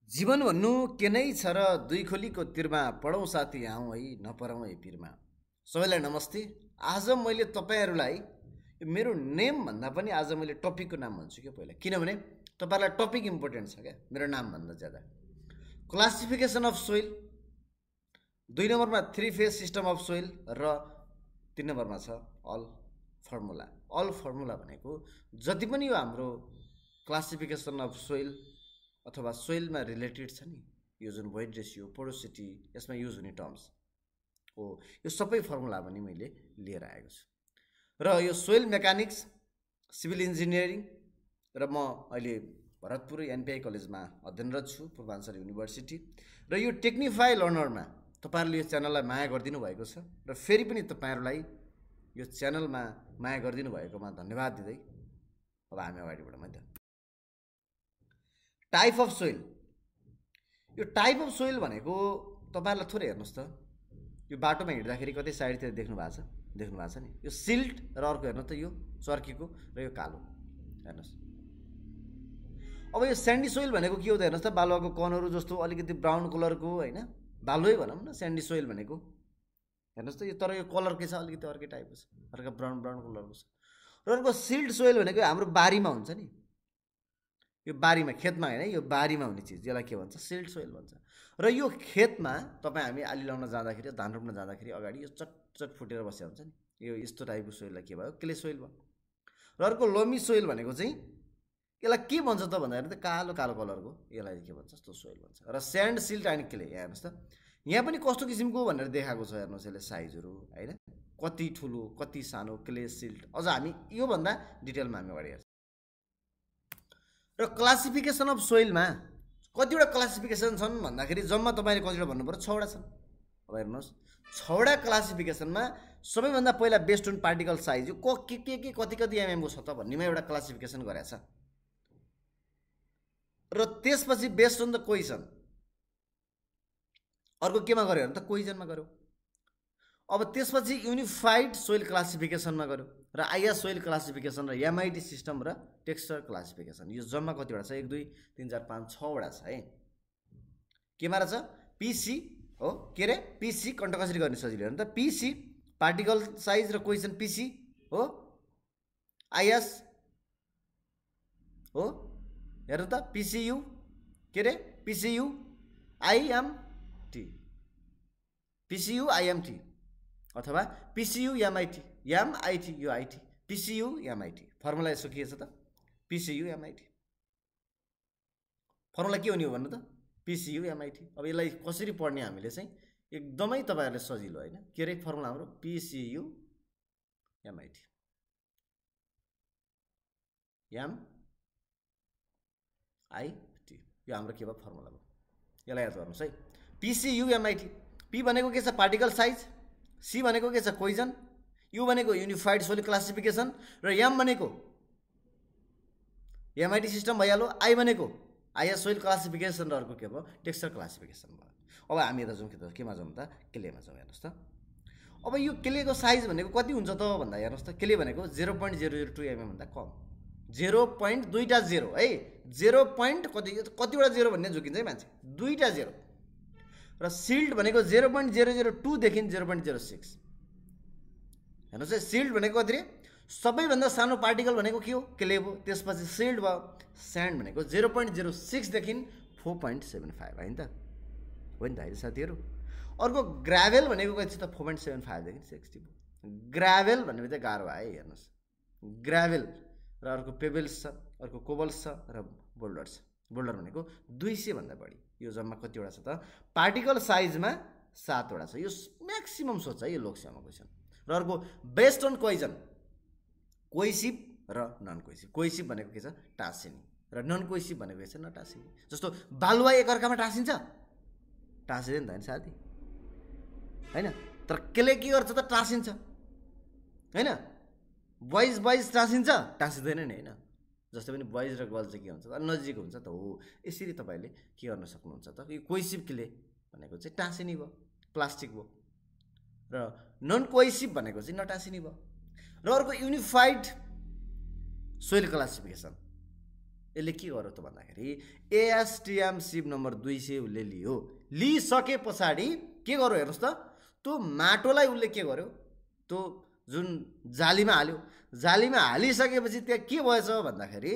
जीवन भन्नु के नै छ र दुई खोलीको तिरमा पढौँ साथी आउँ है नपरौँ है पिरमा। सबैलाई नमस्ते। आज मैले तपाईँहरूलाई मेरो नेम भन्दा पनि आज मैले टपिकको नाम भन्छु क्या पहिला, किनभने तपाईँहरूलाई टपिक इम्पोर्टेन्ट छ क्या मेरो नाम भन्दा ज्यादा। क्लासिफिकेसन अफ सोइल, 2 नम्बरमा 3 फेज सिस्टम अफ सोइल र 3 नम्बरमा छ अल फर्मुला। अल फर्मुला भनेको जति पनि यो हाम्रो क्लासिफिकेसन अफ सोइल अथवा सोइलमा रिलेटेड छ नि, यो जुन वेट रेसियो, पोरोसिटी, यसमा युज हुने टर्म्स हो, यो सबै फर्मुला पनि मैले लिएर आएको छु। र यो सोइल मेकानिक्स, सिभिल इन्जिनियरिङ र म अहिले भरतपुर एनपिआई कलेजमा अध्ययनरत छु, पूर्वाञ्चल युनिभर्सिटी। र यो टेक्निफाई लर्नरमा तपाईँहरूले यो च्यानललाई माया गरिदिनु भएको छ र फेरि पनि तपाईँहरूलाई यो च्यानलमा माया गरिदिनु भएकोमा धन्यवाद दिँदै अब हामी अगाडि बढौँ है त। टाइप अफ सोइल, यो टाइप अफ सोइल भनेको तपाईँहरूलाई थोरै हेर्नुहोस् त, यो बाटोमा हिँड्दाखेरि कतै साइडतिर देख्नु भएको छ नि, यो सिल्ट र अर्को हेर्नु त यो चर्कीको र यो कालो, हेर्नुहोस्। अब यो स्यान्डी सोइल भनेको के हो त हेर्नुहोस् त, बालुवाको कणहरू जस्तो अलिकति ब्राउन कलरको होइन, बालुवै भनौँ न स्यान्डी सोइल भनेको, हेर्नुहोस् त यो। तर यो कलर के छ, अलिकति अर्कै टाइपको छ, अर्को ब्राउन कलरको छ। र अर्को सिल्ट सोइल भनेको हाम्रो बारीमा हुन्छ नि, यो बारीमा, खेतमा होइन, यो बारीमा हुने चिज, यसलाई के भन्छ, सिल्ट सोइल भन्छ। र यो खेतमा तपाईँ हामी आली लाउन जाँदाखेरि, धान रोप्न जाँदाखेरि अगाडि यो चटचट फुटेर बसेको हुन्छ नि, यो यस्तो टाइपको सोइललाई के भयो, क्ले सोइल भयो। र अर्को लोमी सोइल भनेको चाहिँ यसलाई के भन्छ त भन्दाखेरि त कालो कलरको, यसलाई के भन्छ, यस्तो सोइल भन्छ। र स्यान्ड, सिल्ट एन्ड क्ले, यहाँ हेर्नुहोस् त, यहाँ पनि कस्तो किसिमको भनेर देखाएको छ हेर्नुहोस्, यसले साइजहरू होइन, कति ठुलो कति सानो, क्ले, सिल्ट। अझ हामी योभन्दा डिटेलमा हामी अगाडि हेर्छौँ। र क्लासिफिकेसन अफ सोइलमा कतिवटा क्लासिफिकेसन छन् भन्दाखेरि जम्मा तपाईँले कतिवटा भन्नु पर्यो, 6वटा छन्। अब हेर्नुहोस्, 6वटा क्लासिफिकेसनमा सबैभन्दा पहिला बेस्ड अन पार्टिकल साइज, यो के कति एमएमको छ त भन्नेमा एउटा क्लासिफिकेसन गरेको छ। र त्यसपछि बेस्ड अन द क्वेसन अर्को केमा गऱ्यो भने त क्वेजनमा गऱ्यो। अब त्यसपछि युनिफाइड सोइल क्लासिफिकेसनमा गऱ्यो र आइएस सोइल क्लासिफिकेसन र एमआइटी सिस्टम र टेक्सचर क्लासिफिकेसन। यो जम्मा कतिवटा छ, 1 2 3 4 5 6वटा छ है। केमा रहेछ, पिसी हो, के अरे पिसी, कन्ट कसरी गर्ने सजिलो हेर्नु त, पिसी पार्टिकल साइज र क्वेसन पिसी हो, आइएस हो, हेर्नु त पिसियु, के अरे पिसियु आइएमटी, पिसियु आइएमटी अथवा पिसियु एमआइटी, एमआइटी यो आइटी, पिसियु एमआइटी। फर्मुला यसो के छ त, पिसियु एमआइटी। फर्मुला के हुने हो भन्नु त, पिसियु एमआइटी। अब यसलाई कसरी पढ्ने हामीले चाहिँ एकदमै तपाईँहरूले सजिलो होइन, के अरे फर्मुला हाम्रो पिसियु एमआइटी, एमआइटी, यो हाम्रो के भयो फर्मुला भयो। यसलाई याद गर्नुहोस् है, पिसियु एमआइटी। पी भनेको के छ, पार्टिकल साइज, सी भनेको के छ, क्वेजन, यु भनेको युनिफाइड सोइल क्लासिफिकेसन र एम भनेको एमआइटी सिस्टम भइहाल्यो, आई भनेको आइएस सोइल क्लासिफिकेसन र अर्को के भयो टेक्सचर क्लासिफिकेसन भयो। अब हामी यता जाउँ, केमा जाउँ त, क्लेमा जाउँ। हेर्नुहोस् त, अब यो क्लेको साइज भनेको कति हुन्छ त भन्दा हेर्नुहोस् त, क्ले भनेको 0.002 mm भन्दा कम, 0.2टा 0 है, 0. कतिवटा 0 भन्ने झुकिन्छ है मान्छे, 2टा 0। र सिल्ट भनेको 0.002 देखि 0.06। हेर्नुहोस् है, सिल्ट भनेको कति रे, सबैभन्दा सानो पार्टिकल भनेको के हो, क्ले भयो, त्यसपछि सिल्ट भयो। स्यान्ड भनेको 0.06 देखि 4.75 होइन त, हो नि त होइन साथीहरू। अर्को ग्राभेल भनेको कति छ त, 4.75 देखि 60 भयो। ग्राभेल भन्ने बित्तिकै गाह्रो आयो, हेर्नुहोस्, ग्राभेल र अर्को पेबल्स छ, अर्को कोबल्स छ र बोल्डर छ। बोल्डर भनेको 200 भन्दा बढी। यो जम्मा कतिवटा छ त, पार्टिकल साइजमा 7वटा छ। यो म्याक्सिमम सोध्छ है यो लोकसेवामा क्वेसन। र अर्को बेस्ड अन क्वेजन, कोइसिभ र नन कोइसिभ। कोइसिभ भनेको के छ, टाँसिने, र नन कोइसिभ भनेको के छ, नटाँसिने। जस्तो बालुवा एकअर्कामा टाँसिन्छ, टाँसिँदैन त होइन साथी, होइन। तर केले के गर्छ त, टाँसिन्छ होइन। बोइज टाँसिन्छ, टाँसिँदैन नि होइन। जस्तै पनि बोइज र गर्ल्स चाहिँ के हुन्छ त, नजिक हुन्छ त, हो। यसरी तपाईँले के गर्न सक्नुहुन्छ त, यो कोइसिभ क्ले भनेको चाहिँ टाँसिने भयो, प्लास्टिक भयो, र नन कोइसिभ भनेको चाहिँ नटाँसिने भयो। र अर्को युनिफाइड सोइल क्लासिफिकेसन, यसले के गर्यो त भन्दाखेरि एएसटिएम सिप नम्बर 200 उसले लियो। लिइसके पछाडि के गर्यो हेर्नुहोस् त, त्यो माटोलाई उसले के गर्यो, त्यो जुन जालीमा हाल्यो, जालीमा हालिसकेपछि त्यहाँ के भएछ भन्दाखेरि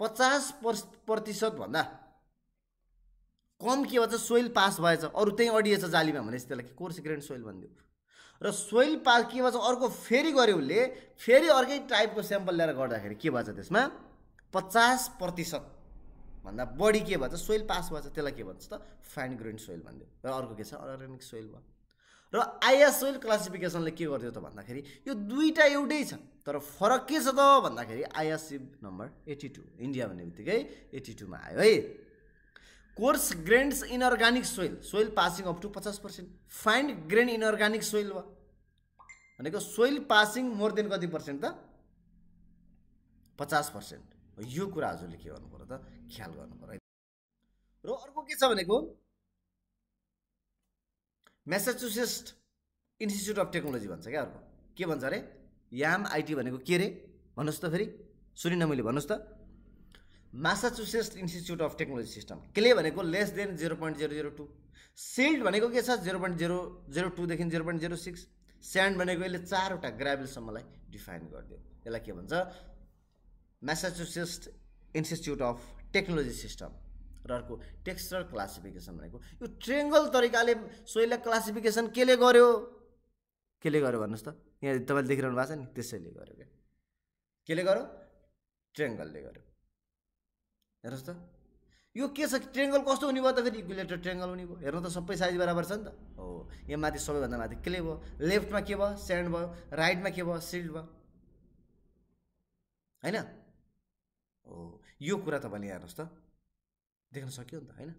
50% भन्दा कम के भन्छ सोइल पास भएछ। अरू त्यही अडिएछ जालीमा भनेपछि त्यसलाई कोर्स ग्रेन सोइल भनिदियो। र सोइल पास के भन्छ अर्को फेरि गर्यो उसले, फेरि अर्कै टाइपको स्याम्पल ल्याएर गर्दाखेरि के भन्छ त्यसमा 50% भन्दा बढी के भन्छ सोइल पास भएछ। त्यसलाई के भन्छ त फाइन ग्रेन सोइल भनिदियो। र अर्को के छ अर्ग्यानिक सोइल भयो। र आइएस सोइल क्लासिफिकेसनले के गरिदियो त भन्दाखेरि यो दुईटा एउटै छ, तर फरक के छ त भन्दाखेरि आइएस नम्बर 82 इन्डिया भन्ने बित्तिकै 82 मा आयो है। Coarse grains inorganic soil, soil passing up to 50%। Fine grain inorganic soil भयो भनेको सोइल पासिङ मोर देन कति पर्सेन्ट त 50%। यो कुरा हजुरले के गर्नु पर्यो त ख्याल गर्नु पर्यो। र अर्को के छ भनेको म्यासाचुसेट्स इन्स्टिच्युट अफ टेक्नोलोजी भन्छ क्या। अर्को के भन्छ अरे याम आइटी भनेको के रे भन्नुहोस् त फेरि, सुनिन मैले, भन्नुहोस् त। Massachusetts institute of technology system, clay भनेको लेस देन 0.002, सिल्ड भनेको के छ 0.002 देखि 0.06, स्यान्ड भनेको यसले 4वटा ग्राभेलसम्मलाई डिफाइन गरिदियो। यसलाई के भन्छ Massachusetts institute of technology system. र अर्को टेक्सचर क्लासिफिकेसन भनेको यो ट्रेङ्गल तरिकाले सोइललाई क्लासिफिकेसन केले गर्यो, केले गर्यो भन्नुहोस् त। यहाँ तपाईँले देखिरहनु भएको छ नि, त्यसैले गर्यो क्या। केले गर्यो ट्रेङ्गलले गर्यो। हेर्नुहोस् त यो के छ, ट्रेङ्गल कस्तो हुने भयो त फेरि इक्विलेटर ट्रेङ्गल हुने भयो। हेर्नु त सबै साइज बराबर छ नि त। हो यहाँ माथि सबैभन्दा माथि क्ले भयो, लेफ्टमा के भयो स्यान्ड भयो, राइटमा के भयो सिल्ड भयो हैन। हो यो कुरा तपाईँले हेर्नुहोस् त देख्न सक्यो नि त हैन।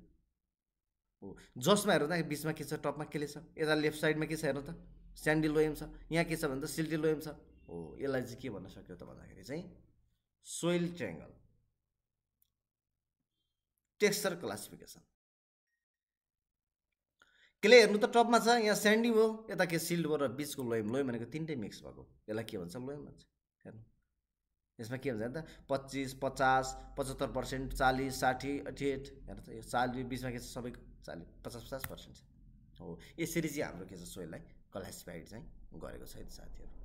हो जसमा हेर्नु त बिचमा के छ, टपमा के छ, यता लेफ्ट साइडमा के छ हेर्नु त स्यान्डी लोयम छ, यहाँ के छ भने त सिल्टी लोयम छ। हो यसलाई चाहिँ के भन्न सक्यो त भन्दाखेरि चाहिँ soil triangle texture classification. Clay हेर्नु त टपमा छ, यहाँ स्यान्डी भयो, यता के सिल्ड भयो, र बिचको लोयम, लोयम भनेको तीनटै मिक्स भएको, यसलाई के भन्छ लोयम भन्छ। हेर्नु यसमा के भन्छ त 25, 50, 75%, 40, 60, 88। हेर्नु त यो 40 बिचमा के छ सबैको 40, 50-50% छ। हो यसरी चाहिँ हाम्रो के छ सोइललाई क्लासिफाइड चाहिँ गरेको छ साथीहरू।